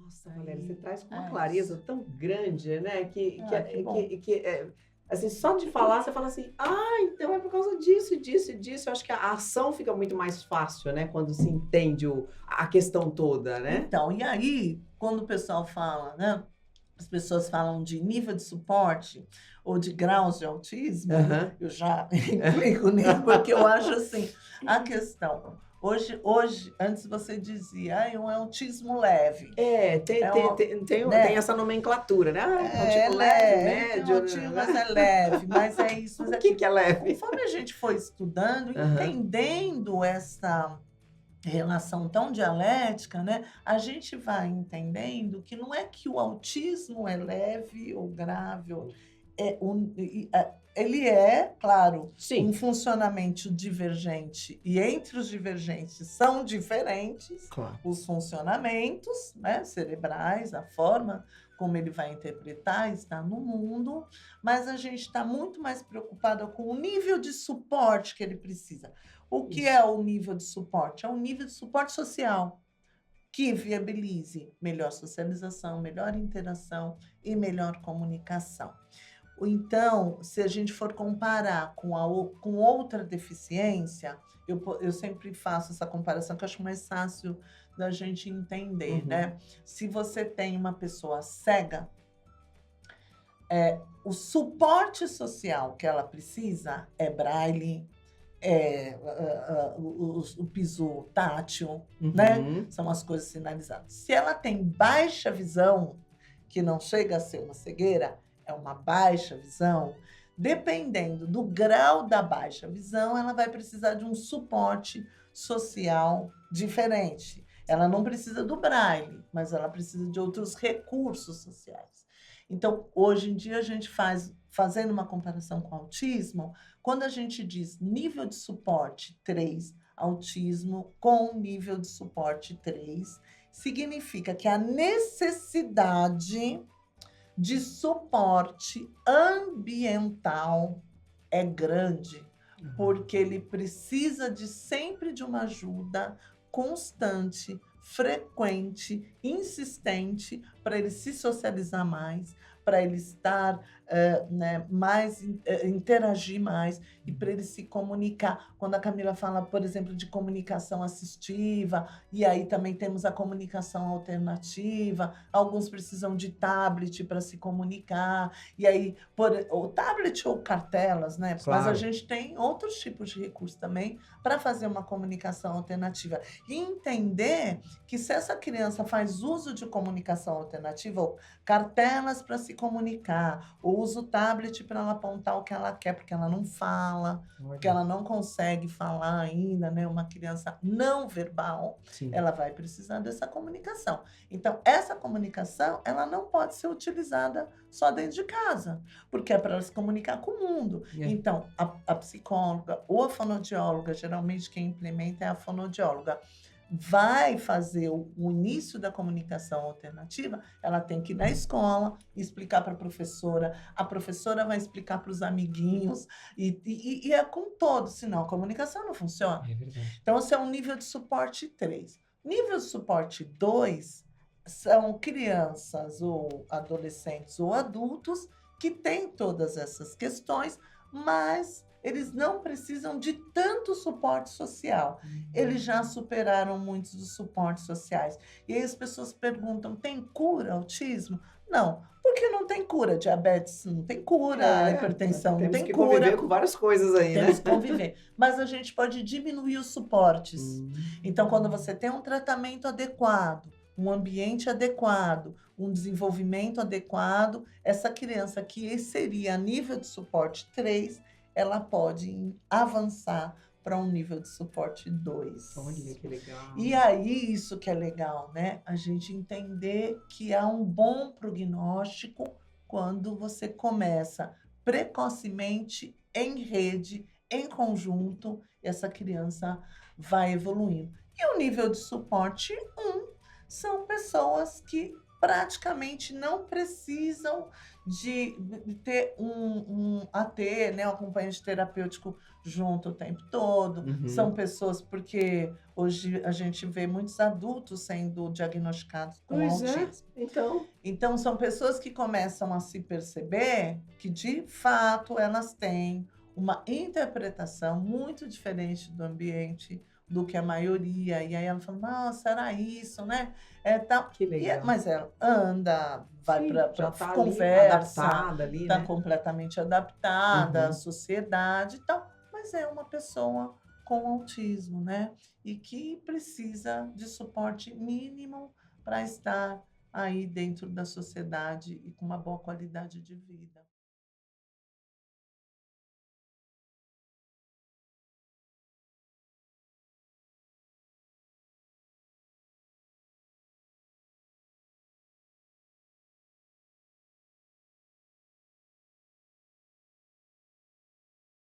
Nossa, Valéria, você traz com uma É clareza isso. tão grande, né? Que bom. Assim, só de falar, você fala assim, então é por causa disso, disso e disso. Eu acho que a ação fica muito mais fácil, né? Quando se entende a questão toda, né? Então, e aí, quando o pessoal fala, né? As pessoas falam de nível de suporte ou de graus de autismo, Aham. eu já implico nisso, porque eu acho assim, a questão. Hoje, antes você dizia, é um autismo leve. É, É um, tem né? essa nomenclatura, né? É um É tipo leve, leve, tem um médio. autismo, mas é leve, mas é isso, mas O é que aquilo. que é leve? Conforme a gente foi estudando, Aham. entendendo essa relação tão dialética, né? A gente vai entendendo que não é que o autismo é leve ou grave, ele é, claro, um Sim, funcionamento divergente e entre os divergentes são diferentes claro. os funcionamentos, né, cerebrais, a forma como ele vai interpretar, está no mundo, mas a gente está muito mais preocupada com o nível de suporte que ele precisa. O que é Isso. o nível de suporte? É um nível de suporte social que viabilize melhor socialização, melhor interação e melhor comunicação. Então, se a gente for comparar com outra deficiência, eu sempre faço essa comparação que eu acho mais fácil da gente entender, Uhum. né? Se você tem uma pessoa cega, o suporte social que ela precisa é braille, o piso tátil, né? Uhum. São as coisas sinalizadas. Se ela tem baixa visão, que não chega a ser uma cegueira, é uma baixa visão, dependendo do grau da baixa visão, ela vai precisar de um suporte social diferente. Ela não precisa do braille, mas ela precisa de outros recursos sociais. Então, hoje em dia, a gente fazendo uma comparação com o autismo, quando a gente diz nível de suporte 3, autismo com nível de suporte 3, significa que a necessidade de suporte ambiental é grande, porque ele precisa sempre de uma ajuda constante, frequente, insistente, para ele se socializar mais, para ele estar mais, interagir mais e para ele se comunicar. Quando a Camila fala, por exemplo, de comunicação assistiva, e aí também temos a comunicação alternativa, alguns precisam de tablet para se comunicar, e aí, o tablet ou cartelas, né? Claro. Mas a gente tem outros tipos de recursos também para fazer uma comunicação alternativa. E entender que se essa criança faz uso de comunicação alternativa, ou cartelas para se comunicar, ou usa o tablet para ela apontar o que ela quer, porque ela não fala, porque ela não consegue falar ainda, né? Uma criança não verbal, Sim. ela vai precisar dessa comunicação. Então, essa comunicação, ela não pode ser utilizada só dentro de casa, porque é para ela se comunicar com o mundo. É. Então, a psicóloga ou a fonoaudióloga, geralmente quem implementa é a fonoaudióloga, vai fazer o início da comunicação alternativa, ela tem que ir na escola, explicar para a professora vai explicar para os amiguinhos, e é com todos, senão a comunicação não funciona. É verdade. Então, esse é um nível de suporte 3. Nível de suporte 2 são crianças ou adolescentes ou adultos que têm todas essas questões, mas eles não precisam de tanto suporte social. Eles já superaram muitos dos suportes sociais. E aí as pessoas perguntam, tem cura autismo? Não, porque não tem cura. Diabetes não tem cura, hipertensão não Temos tem que cura. conviver com várias coisas aí, Temos né? que conviver. Mas a gente pode diminuir os suportes. Então, quando você tem um tratamento adequado, um ambiente adequado, um desenvolvimento adequado, essa criança que seria a nível de suporte 3, ela pode avançar para um nível de suporte 2. Olha que legal. E aí, isso que é legal, né? A gente entender que há um bom prognóstico quando você começa precocemente, em rede, em conjunto, essa criança vai evoluindo. E o nível de suporte 1 são pessoas que praticamente não precisam de ter um AT, né, um acompanhante terapêutico junto o tempo todo. São Uhum. pessoas, porque hoje a gente vê muitos adultos sendo diagnosticados com Pois é, autismo. então. Então, são pessoas que começam a se perceber que, de fato, elas têm uma interpretação muito diferente do ambiente do que a maioria. E aí ela fala, nossa, era isso, né? Tal. Que legal. Mas ela anda, vai Sim, para já tá ali conversa, adaptada ali, está né? completamente adaptada à Uhum. sociedade e tal. Mas é uma pessoa com autismo, né? E que precisa de suporte mínimo para estar aí dentro da sociedade e com uma boa qualidade de vida.